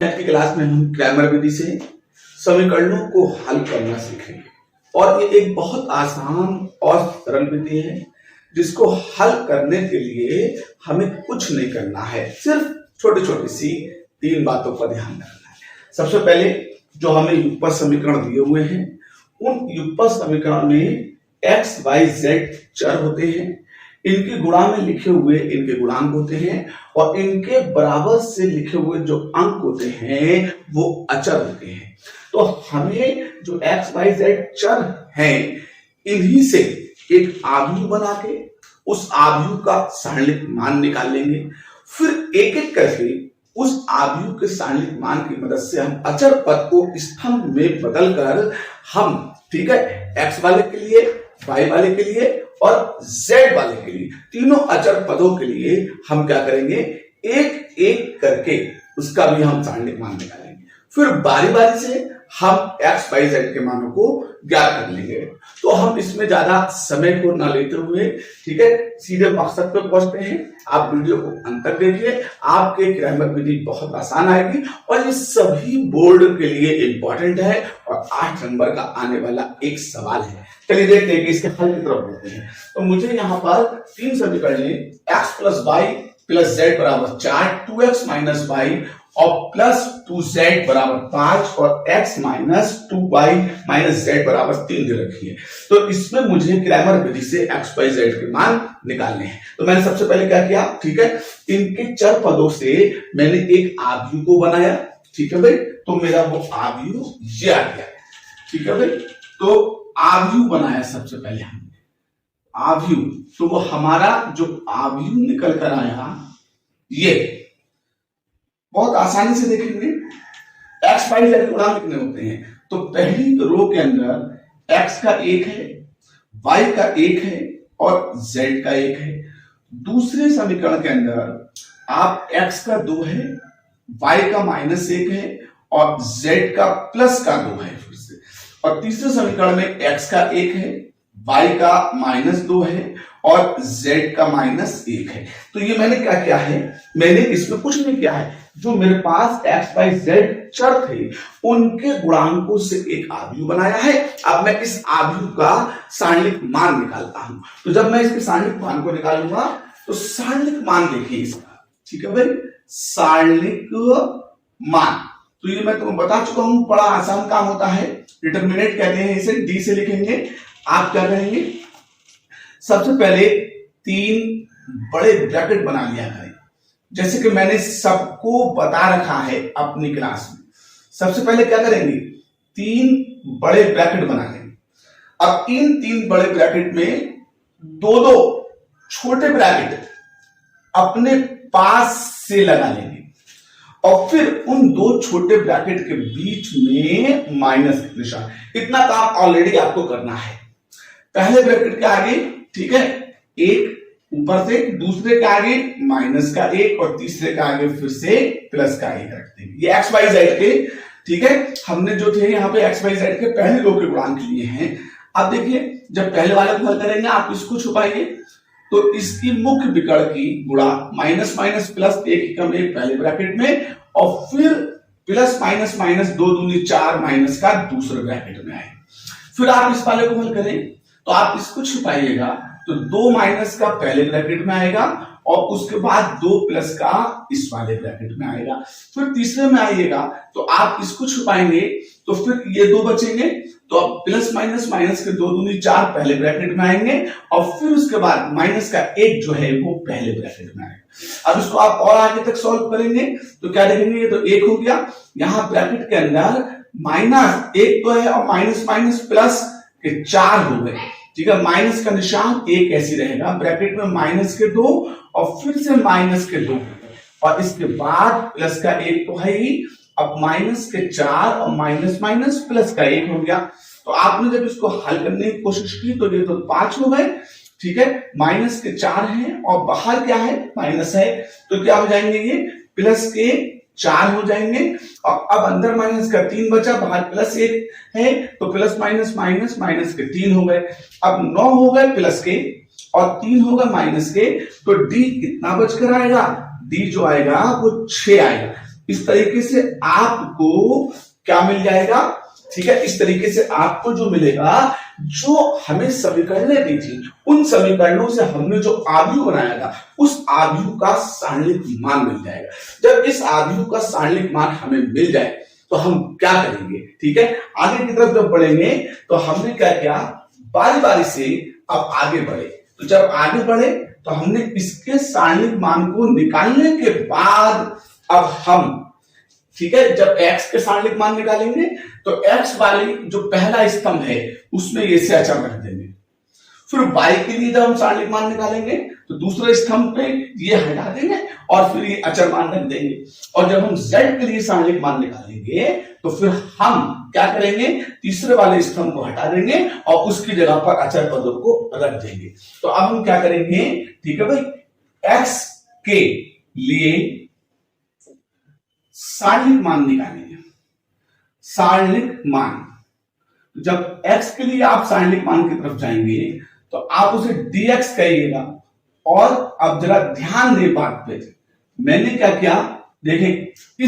आज की क्लास में हम क्रैमर विधि से समीकरणों को हल करना सीखेंगे और ये एक बहुत आसान और सरल विधि है जिसको हल करने के लिए हमें कुछ नहीं करना है, सिर्फ छोटी छोटी सी तीन बातों पर ध्यान रखना है। सबसे पहले जो हमें युगपत समीकरण दिए हुए हैं उन युगपत समीकरण में x, y, z चर होते हैं, इनके गुणा में लिखे हुए इनके गुणांक होते हैं और इनके बराबर से लिखे हुए जो अंक होते हैं वो अचर होते हैं। तो हमें जो x, y, z चर हैं इन्हीं से एक आव्यूह बना के उस आव्यूह का सारणिक मान निकाल लेंगे। फिर एक एक करके उस आव्यूह के सारणिक मान की मदद से हम अचर पद को स्तंभ में बदलकर हम ठीक है x वाले के लिए, y वाले के लिए और z वाले के लिए तीनों अचर पदों के लिए हम क्या करेंगे, एक एक करके उसका भी हम सारणिक मान निकालेंगे। फिर बारी बारी से हम x, y, z के मानों को ज्ञात कर लेंगे। तो हम इसमें ज्यादा समय को न लेते हुए ठीक है सीधे मकसद पे पहुंचते हैं। आप वीडियो को अंत तक देखिए, आपके क्रैमर विधि बहुत आसान आएगी और ये सभी बोर्ड के लिए इंपॉर्टेंट है और 8 नंबर का आने वाला एक सवाल है। चलिए देखते हैं कि इसके हल की तरफ बढ़ते हैं। तो मुझे यहाँ पर तीन समीकरण x plus y plus z बराबर 4, 2x माइनस वाई और प्लस 2z बराबर 5 और x minus 2y minus z बराबर 3 दे रखी है। तो इसमें मुझे क्रैमर विधि से x, y, z के मान निकालने हैं। तो मैंने सबसे पहले क्या किया, ठीक है, इनके चर पदों से मैंने एक आव्यूह को बनाया। ठीक है भाई, तो मेरा वो आव्यूह ये आ गया। ठीक है भाई, तो आव्यूह बनाया सबसे पहले हमने आव्यूह, तो वो हमारा जो आव्यूह निकल कर आया ये बहुत आसानी से देखेंगे। x, y, z गुणांक कितने होते हैं, तो पहली रो के अंदर x का 1 है, y का 1 है और z का 1 है। दूसरे समीकरण के अंदर आप x का 2 है, y का -1 है और z का +2 है फिर से। और तीसरे समीकरण में x का 1 है, y का -2 है और z का -1 है। तो ये मैंने क्या किया है, मैंने इसमें कुछ नहीं किया है, जो मेरे पास x, y, z चर थे उनके गुणांकों से एक आव्यूह बनाया है। अब मैं इस आव्यूह का सारणिक मान निकालता हूं। तो जब मैं इसके सारणिक मान को निकालूंगा तो सारणिक मान देखिए इसका, ठीक है भाई, सारणिक मान। तो ये मैं तुम्हें बता चुका हूं, बड़ा आसान काम होता है, डिटरमिनेंट कहते हैं इसे, डी से लिखेंगे। आप क्या करेंगे, सबसे पहले 3 बड़े ब्रैकेट बना लिया करें, जैसे कि मैंने सबको बता रखा है अपनी क्लास में। सबसे पहले क्या करेंगे, 3 बड़े ब्रैकेट बना लेंगे। अब इन 3 बड़े ब्रैकेट में 2-2 छोटे ब्रैकेट अपने पास से लगा लेंगे और फिर उन 2 छोटे ब्रैकेट के बीच में माइनस का निशान। इतना काम ऑलरेडी आपको करना है। पहले ब्रैकेट के आगे ठीक है 1 ऊपर से, दूसरे के आगे माइनस का 1 और तीसरे के आगे फिर से प्लस का 1 रखते हैं। ये x, y, z के ठीक है, हमने जो थे यहाँ पे x, y, z के पहले रो के गुणांक लिए हैं। अब देखिए जब पहले वाले को हल करेंगे आप इसको छुपाइए तो इसकी मुख्य विकर्ण की गुणा माइनस माइनस प्लस 1 कम 1 पहले ब्रैकेट में और फिर प्लस माइनस माइनस 2 दूनी 4 माइनस का दूसरे ब्रैकेट में आए। फिर आप इस वाले को हल करें तो आप इसको छुपाइएगा तो 2 माइनस का पहले ब्रैकेट में आएगा और उसके बाद 2 प्लस का इस वाले ब्रैकेट में आएगा। फिर तीसरे में आइएगा तो आप इसको छुपाएंगे तो फिर ये 2 बचेंगे, तो अब प्लस माइनस माइनस के 2 दूनी 4 पहले ब्रैकेट में आएंगे और फिर उसके बाद माइनस का 1 जो है वो पहले ब्रैकेट में आएगा। अब इसको आप और आगे तक सॉल्व करेंगे तो क्या देखेंगे, ये तो 1 हो गया, यहाँ ब्रैकेट के अंदर -1 तो है और माइनस माइनस प्लस के 4 हो गए। ठीक है, माइनस का निशान 1 ऐसी रहेगा, ब्रैकेट में माइनस के 2 और फिर से माइनस के 2 और इसके बाद प्लस का 1 तो है ही। अब माइनस के 4 और माइनस माइनस प्लस का 1 हो गया। तो आपने जब इसको हल करने की कोशिश की तो ये तो 5 हो गए। ठीक है, माइनस के 4 है और बाहर क्या है, माइनस है, तो क्या हो जाएंगे, ये प्लस के 4 हो जाएंगे और अब अंदर माइनस का 3 बचा, बाहर प्लस 1 है, तो प्लस माइनस माइनस माइनस के 3 हो गए। अब 9 हो गए प्लस के और 3 हो गए माइनस के, तो डी कितना बचकर आएगा, डी जो आएगा वो 6 आएगा। इस तरीके से आपको क्या मिल जाएगा, ठीक है। इस तरीके से आपको जो मिलेगा, जो हमें समीकरणें दी थी उन समीकरणों से हमने जो आव्यूह बनाया था उस आव्यूह का सारणिक मान मिल जाएगा। जब इस आव्यूह का सारणिक मान हमें मिल जाए तो हम क्या करेंगे, ठीक है। आगे की तरफ जब बढ़ेंगे तो हमने क्या किया, बारी बारी से अब आगे बढ़े। तो जब आगे बढ़े तो हमने इसके सारणिक मान को निकालने के बाद अब हम, ठीक है, जब x के सारणिक मान निकालेंगे तो x वाली जो पहला स्तंभ है उसमें ये से अचर रख देंगे। फिर y के लिए जब हम सारणिक मान निकालेंगे तो दूसरे स्तंभ पे ये हटा देंगे और फिर ये अचर मान रख देंगे। और जब हम z के लिए सारणिक मान निकालेंगे तो फिर हम क्या करेंगे, तीसरे वाले स्तंभ को हटा देंगे और उसकी जगह पर अचर पदों को रख देंगे। तो अब हम क्या करेंगे, ठीक है भाई, x के लिए सारणिक मान निकालेंगे। सारणिक मान, जब x के लिए आप सारणिक मान की तरफ जाएंगे तो आप उसे dx कहिएगा। और अब जरा ध्यान दे बात पे, मैंने क्या किया, देखें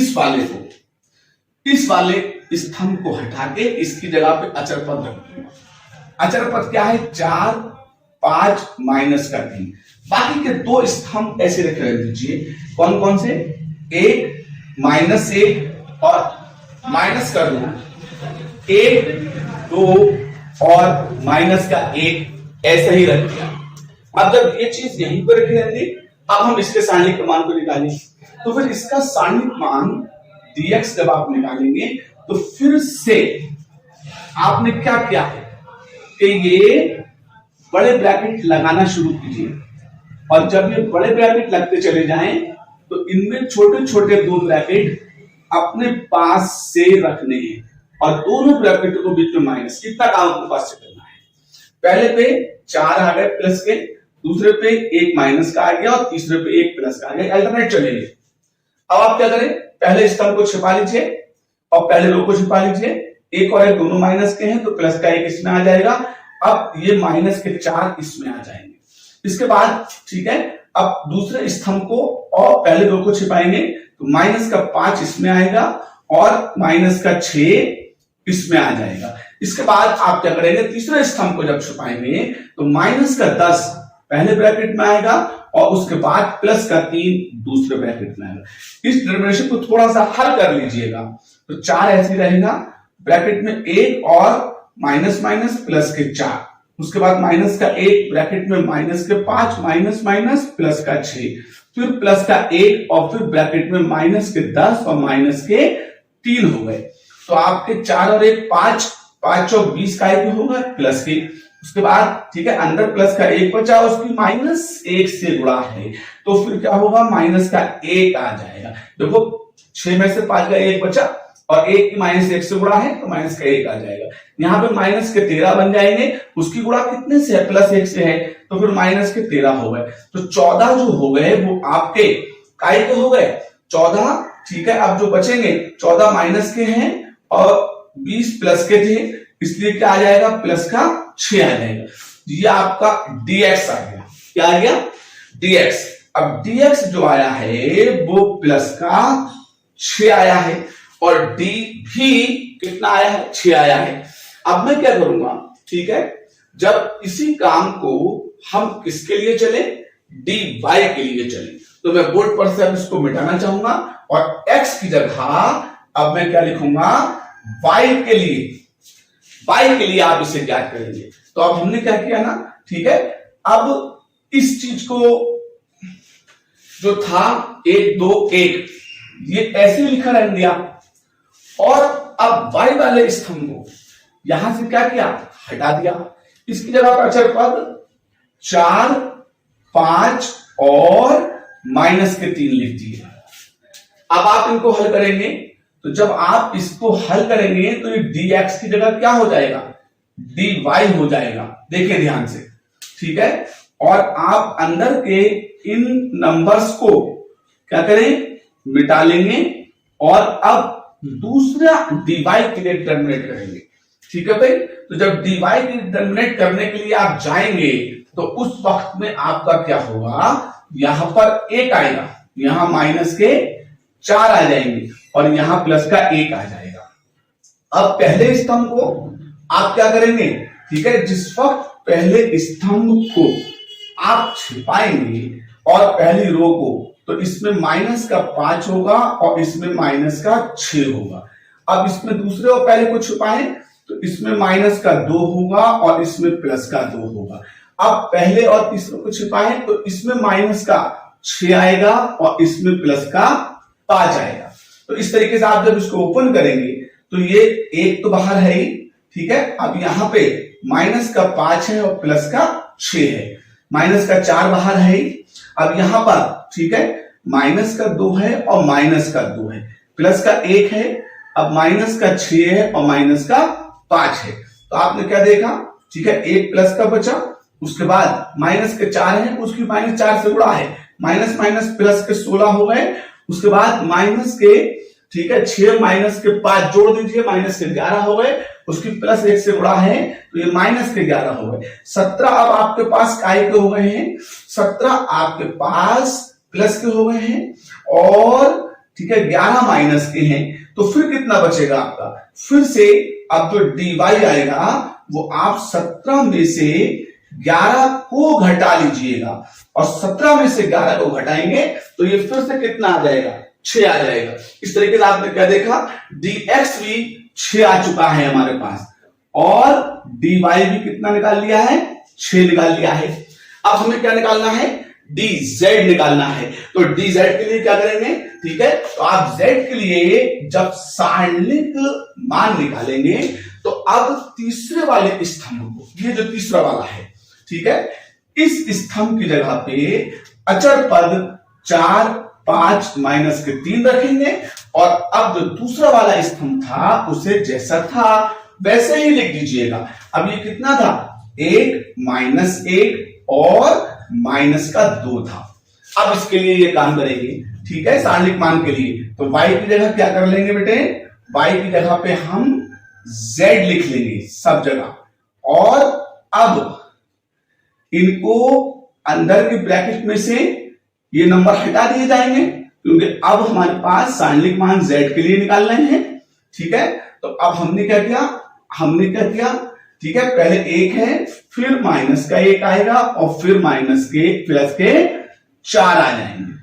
इस वाले स्तंभ को हटा के इसकी जगह पे अचर पद रख दूंगा। अचर पद क्या है, 4, 5 माइनस का 3। बाकी के दो स्तंभ ऐसे रख दीजिए। कौन कौन से, 1 माइनस 1 और माइनस कर दो 1, 2 और माइनस का 1, ऐसे ही रख दिया। अब जब ये चीज यहीं पर रखी रहती, अब हम इसके सारणिक मान को निकालें। तो फिर इसका सारणिक मान dx जब आप निकालेंगे तो फिर से आपने क्या किया है कि ये बड़े ब्रैकेट लगाना शुरू कीजिए। और जब ये बड़े ब्रैकेट लगते चले जाएं तो इनमें छोटे छोटे दो ब्रैकेट अपने पास से रखने हैं और दोनों ब्रैकेटों को बीच में माइनस। कितना काम आपके पास से करना है, पहले पे 4 आ गए प्लस के, दूसरे पे 1 माइनस का आ गया और तीसरे पे 1 प्लस का आ गया। अल्टरनेट चलेंगे। अब आप क्या करें, पहले स्तंभ को छिपा लीजिए और पहले रो को छिपा लीजिए। 1 और 1 दोनों माइनस के हैं तो प्लस का 1 इसमें आ जाएगा। अब ये माइनस के 4 इसमें आ जाएंगे। इसके बाद, ठीक है, अब दूसरे स्तंभ को और पहले रो को छिपाएंगे तो माइनस का 5 इसमें आएगा और माइनस का 6 इसमें आ जाएगा। इसके बाद आप क्या करेंगे, तीसरे स्तंभ को जब छुपाएंगे तो माइनस का 10 पहले ब्रैकेट में आएगा और उसके बाद प्लस का 3 दूसरे ब्रैकेट में आएगा। इस डिटरमिनेशन को थोड़ा सा हल कर लीजिएगा तो 4 ऐसे रहेगा, ब्रैकेट में 1 और माइनस माइनस प्लस के 4, उसके बाद माइनस का 1 ब्रैकेट में माइनस के 5 माइनस माइनस प्लस का 6, फिर प्लस का 1 और फिर ब्रैकेट में माइनस के 10 और माइनस के 3 हो गए। तो आपके 4 और 1 5, 5 और 20 का 1 होगा प्लस के। उसके बाद, ठीक है, अंदर प्लस का 1 बचा, उसकी माइनस 1 से गुणा है तो फिर क्या होगा, माइनस का 1 आ जाएगा। देखो 6 में से 5 का 1 बचा और 1 की माइनस 1 से गुणा है तो माइनस का 1 आ जाएगा। यहाँ पे माइनस के 13 बन जाएंगे, उसकी गुणा कितने से है, प्लस 1 से है तो फिर माइनस के 13 हो गए। तो 14 जो हो गए वो आपके काय के हो गए 14, ठीक है। अब जो बचेंगे 14 माइनस के हैं और 20 प्लस के थे, इसलिए क्या आ जाएगा, प्लस का 6 आ जाएगा। ये आपका dx आ गया। क्या आ गया, dx। अब dx जो आया है वो प्लस का 6 आया है और d भी कितना आया है, 6 आया है। अब मैं क्या करूंगा, ठीक है, जब इसी काम को हम किसके लिए चले, dy के लिए चले, तो मैं बोर्ड पर से अब इसको मिटाना चाहूंगा और x की जगह अब मैं क्या लिखूंगा, y के लिए आप इसे ज्ञात करेंगे। तो अब हमने क्या किया ना, ठीक है, अब इस चीज को जो था 1 2 1 ये ऐसे लिखा रहने दिया और अब y वाले स्तंभ को यहां से क्या किया, हटा दिया। इसकी जगह पर अचर पद 4 5 और माइनस के 3 लिख दिए। अब आप इनको हल करेंगे तो जब आप इसको हल करेंगे तो ये dx की जगह क्या हो जाएगा, dy हो जाएगा। देखिए ध्यान से, ठीक है। और आप अंदर के इन नंबर्स को क्या करें, मिटा लेंगे और अब दूसरा dy के लिए टर्मिनेट करेंगे, ठीक है भाई। तो जब dy के लिए टर्मिनेट करने के लिए आप जाएंगे तो उस वक्त में आपका क्या होगा, यहां पर 1 आएगा, यहां माइनस के 4 आ जाएंगे और यहां प्लस का 1 आ जाएगा। अब पहले स्तंभ को आप क्या करेंगे, ठीक है, जिस वक्त पहले स्तंभ को आप छिपाएंगे और पहली रो को, तो इसमें माइनस का 5 होगा और इसमें माइनस का 6 होगा। अब इसमें दूसरे और पहले को छिपाएं तो इसमें माइनस का 2 होगा और इसमें प्लस का 2 होगा। अब पहले और तीसरे को छिपाएं तो इसमें माइनस का 6 आएगा और इसमें प्लस का 5 आएगा। तो इस तरीके से आप जब इसको ओपन करेंगे तो ये 1 तो बाहर है ही, ठीक है। अब यहां पे माइनस का 5 है और प्लस का 6 है, माइनस का 4 बाहर है ही। अब यहां पर, ठीक है, माइनस का 2 है और माइनस का 2 है, प्लस का 1 है, अब माइनस का 6 है और माइनस का 5 है। तो आपने क्या देखा, ठीक है, 1 प्लस का बचा, उसके बाद माइनस के 4 है, उसकी माइनस 4 से गुणा है, माइनस माइनस प्लस के 16 हो गए, उसके बाद माइनस के, ठीक है, 6 माइनस के 5 जोड़ दीजिए, माइनस के 11 हो गए, उसकी प्लस 1 से गुणा है तो ये माइनस के 11 हो गए। 17 अब आपके पास काय के हो गए हैं, 17 आपके पास प्लस के हो गए हैं और ठीक है 11 माइनस के हैं। तो फिर कितना बचेगा आपका, फिर से अब जो dy आएगा वो आप 17 में से 11 को घटा लीजिएगा और 17 में से 11 को घटाएंगे तो ये फिर से कितना आ जाएगा, 6 आ जाएगा। इस तरीके से आपने क्या देखा, dx भी 6 आ चुका है हमारे पास और dy भी कितना निकाल लिया है, 6 निकाल लिया है। अब हमें क्या निकालना है, dz निकालना है। तो dz के लिए क्या करेंगे, ठीक है, तो आप z के लिए जब सारणिक मान निकालेंगे तो अब तीसरे वाले स्तंभ को, ये जो तीसरा वाला है, ठीक है, इस स्तंभ की जगह पे अचर पद 4 5 माइनस के 3 रखेंगे और अब जो दूसरा वाला स्तंभ था उसे जैसा था वैसे ही लिख दीजिएगा। अब ये कितना था, 1 माइनस 1 और माइनस का 2 था। अब इसके लिए ये काम करेंगे, ठीक है, सारणिक मान के लिए। तो y की जगह क्या कर लेंगे बेटे, y की जगह पे हम z लिख लेंगे सब जगह और अब इनको अंदर के ब्रैकेट में से ये नंबर हटा दिए जाएंगे क्योंकि अब हमारे पास सारणिक मान z के लिए निकाल रहे हैं, ठीक है। तो अब हमने क्या किया, ठीक है, पहले 1 है, फिर माइनस का 1 आएगा और फिर माइनस के प्लस के 4 आ जाएंगे,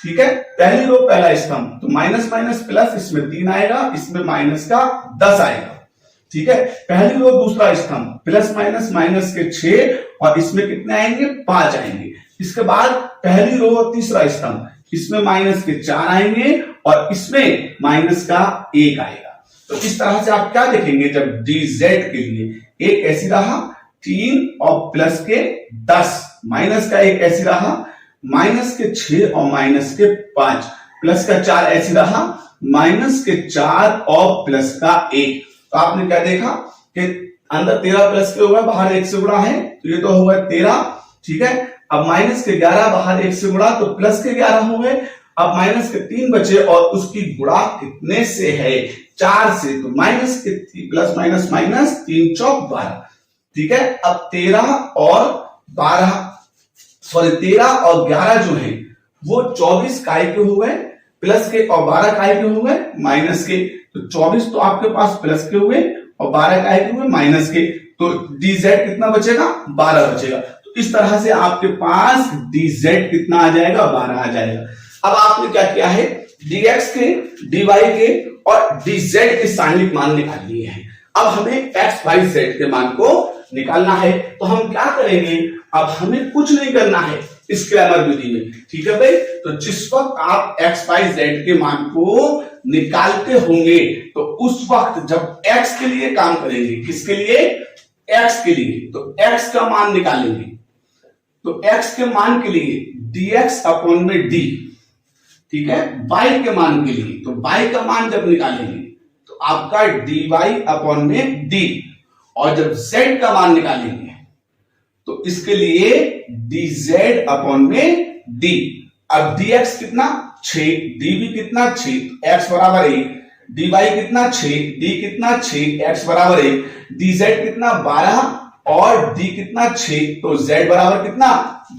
ठीक है। पहली रो पहला स्तंभ, तो माइनस माइनस प्लस, इसमें 3 आएगा, इसमें माइनस का 10 आएगा, ठीक है। पहली रो दूसरा स्तंभ, प्लस माइनस माइनस के 6 और इसमें कितने आएंगे, 5 आएंगे। इसके बाद पहली रो और तीसरा स्तंभ, इसमें माइनस के 4 आएंगे और इसमें माइनस का 1 आएगा। तो इस तरह से आप क्या देखेंगे, जब dz के लिए एक ऐसी रहा 3 और प्लस के 10, माइनस का 1 ऐसी रहा माइनस के 6 और माइनस के 5, प्लस का 4 ऐसी रहा माइनस के 4 और प्लस का 1। तो आपने क्या देखा कि अंदर 13 प्लस के होगा, बाहर 1 से गुणा है तो ये तो होगा 13, ठीक है। अब माइनस के 11 बाहर 1 से गुणा तो प्लस के 11 हो गए। अब माइनस के 3 बचे और उसकी गुणा कितने से है, 4 से, तो माइनस के प्लस माइनस माइनस 3 चौक 12, ठीक है। अब 13 और 11 जो है वो 24 काय के हो गए, प्लस के, और 12 काय के हो गए माइनस के। तो 24 तो आपके पास प्लस के हुए और 12 काय के हुए माइनस के, तो dz कितना बचेगा, 12 बचेगा। तो इस तरह से आपके पास dz कितना आ जाएगा, 12 आ जाएगा। अब आपने क्या किया है, dx के, dy के और dz के सारणिक मान निकाल लिए हैं। अब हमें x y z के मान को निकालना है। तो हम क्या करेंगे, अब हमें कुछ नहीं करना है इस क्रैमर विधि में, ठीक है भाई। तो जिस वक्त आप x y z के मान को निकालते होंगे तो उस वक्त जब x के लिए काम करेंगे, किसके लिए, x के लिए, तो x का मान निकालेंगे। तो x के मान के लिए dx अपॉन में d, ठीक है, y के मान के लिए, तो y का मान जब निकालेंगे तो आपका dy अपॉन में d, और जब z का मान निकालेंगे तो इसके लिए dz अपॉन में d। अब dx कितना 6, d भी कितना 6, x बराबर 1, dy कितना 6, d कितना 6, x बराबर 1, dz कितना 12 और डी कितना 6, तो z बराबर कितना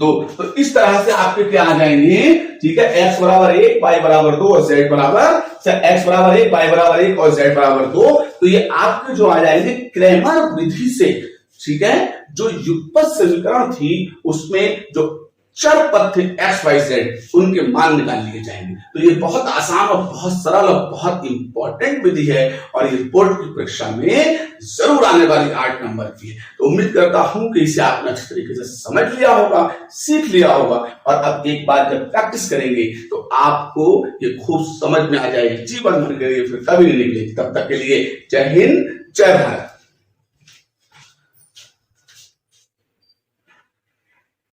2। तो इस तरह से आपके क्या आ जाएंगे, ठीक है, x बराबर 1, y बराबर 2 और z बराबर x बराबर 1, y बराबर 1 और z बराबर 2। तो ये आपके जो आ जाएंगे क्रैमर विधि से, ठीक है, जो युगपत समीकरण थी उसमें जो चर पद थे x y z उनके मान निकाल लिए जाएंगे। तो ये बहुत आसान और बहुत सरल और बहुत इंपॉर्टेंट विधि है और ये बोर्ड की परीक्षा में जरूर आने वाली 8 नंबर की है। तो उम्मीद करता हूं कि इसे आपने अच्छी तरीके से समझ लिया होगा, सीख लिया होगा और अब एक बार जब प्रैक्टिस करेंगे तो आपको ये खूब समझ में आ जाएगी, जीवन भर के लिए फिर कभी नहीं निकलेगी। तब तक के लिए जय हिंद, जय भारत।